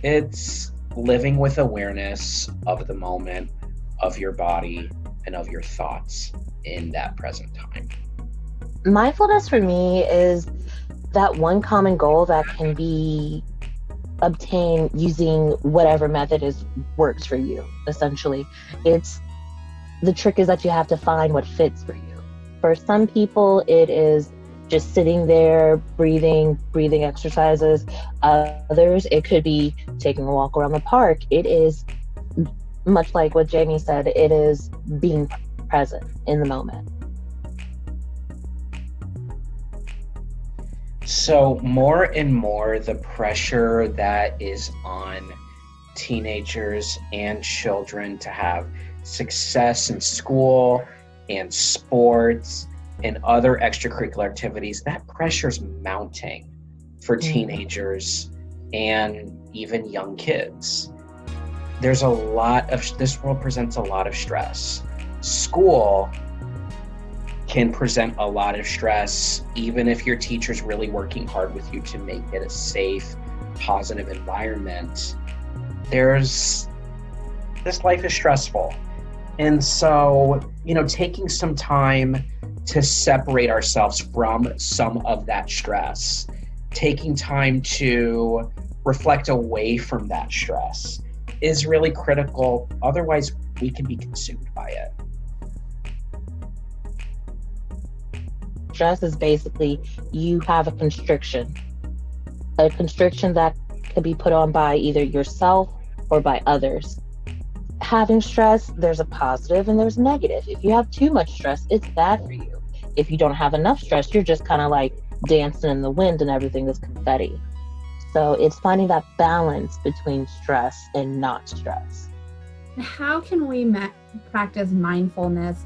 It's living with awareness of the moment, of your body, and of your thoughts in that present time. Mindfulness for me is that one common goal that can be obtained using whatever method is works for you. Essentially, it's the trick is that you have to find what fits for you. For some people, it is just sitting there, breathing exercises. Others, it could be taking a walk around the park. It is much like what Jamie said, it is being present in the moment. So, more and more, the pressure that is on teenagers and children to have success in school and sports and other extracurricular activities, that pressure's mounting for Mm. teenagers and even young kids. There's a lot of, this world presents a lot of stress. School can present a lot of stress, even if your teacher's really working hard with you to make it a safe, positive environment. There's, this life is stressful. And so, taking some time to separate ourselves from some of that stress, taking time to reflect away from that stress is really critical. Otherwise, we can be consumed by it. Stress is basically you have a constriction that could be put on by either yourself or by others. Having stress, there's a positive and there's negative. If you have too much stress, it's bad for you. If you don't have enough stress, you're just kind of like dancing in the wind and everything is confetti. So it's finding that balance between stress and not stress. How can we practice mindfulness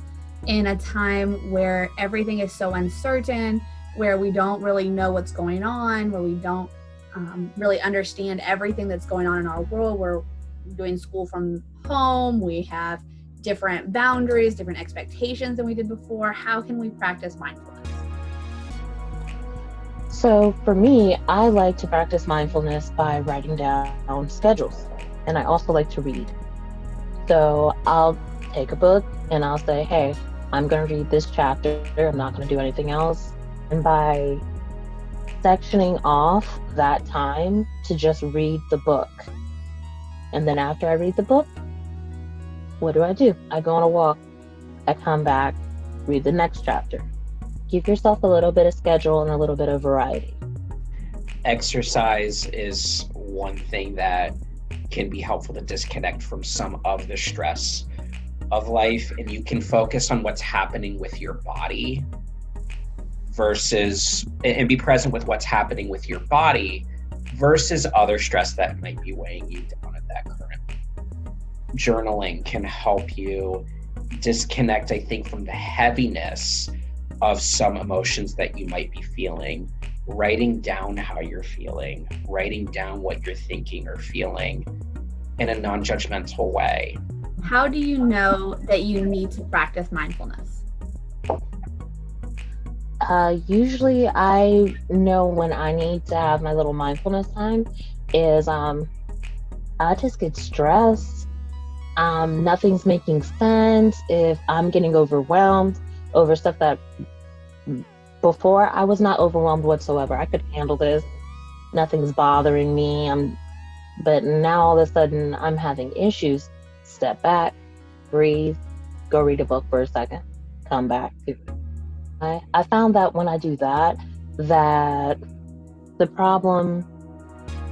in a time where everything is so uncertain, where we don't really know what's going on, where we don't really understand everything that's going on in our world? We're doing school from home, we have different boundaries, different expectations than we did before. How can we practice mindfulness? So for me, I like to practice mindfulness by writing down schedules. And I also like to read. So I'll take a book and I'll say, hey, I'm going to read this chapter. I'm not going to do anything else. And by sectioning off that time to just read the book. And then after I read the book, what do? I go on a walk. I come back, read the next chapter. Give yourself a little bit of schedule and a little bit of variety. Exercise is one thing that can be helpful to disconnect from some of the stress of life, and you can focus on what's happening with your body and be present with what's happening with your body versus other stress that might be weighing you down at that current. Journaling can help you disconnect, I think, from the heaviness of some emotions that you might be feeling. Writing down how you're feeling, writing down what you're thinking or feeling in a non-judgmental way. How do you know that you need to practice mindfulness? Usually I know when I need to have my little mindfulness time is I just get stressed. Nothing's making sense. If I'm getting overwhelmed over stuff that before I was not overwhelmed whatsoever. I could handle this. Nothing's bothering me. But now all of a sudden I'm having issues. Step back, breathe, go read a book for a second, come back. I found that when I do that the problem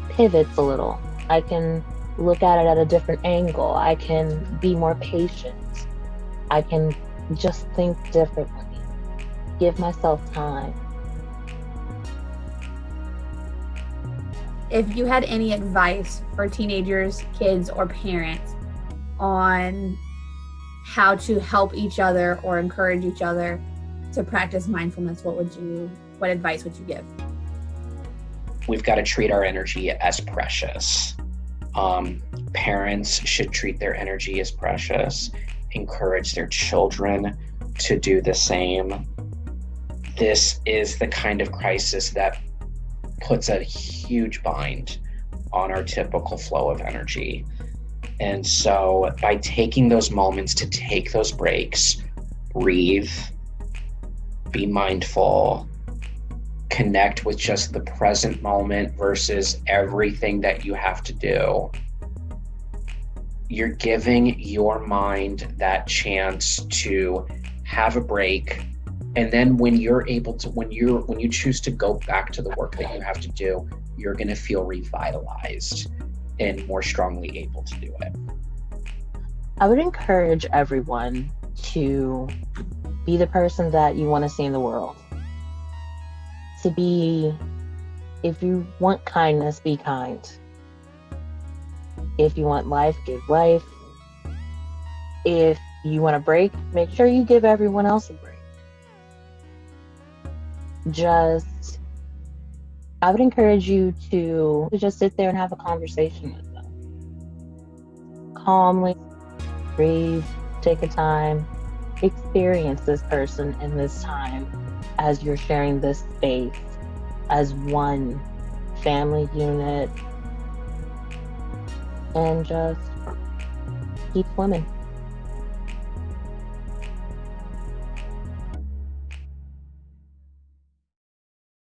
pivots a little. I can look at it at a different angle. I can be more patient. I can just think differently. Give myself time. If you had any advice for teenagers, kids, or parents on how to help each other or encourage each other to practice mindfulness, what advice would you give? We've got to treat our energy as precious. Parents should treat their energy as precious, encourage their children to do the same. This is the kind of crisis that puts a huge bind on our typical flow of energy. And so by taking those moments to take those breaks, breathe, be mindful, connect with just the present moment versus everything that you have to do, you're giving your mind that chance to have a break. And then when you're able to, when you choose to go back to the work that you have to do, you're going to feel revitalized and more strongly able to do it. I would encourage everyone to be the person that you want to see in the world. To be, if you want kindness, be kind. If you want life, give life. If you want a break, make sure you give everyone else a break. I would encourage you to just sit there and have a conversation with them. Calmly, breathe, take a time, experience this person in this time as you're sharing this space as one family unit, and just keep swimming.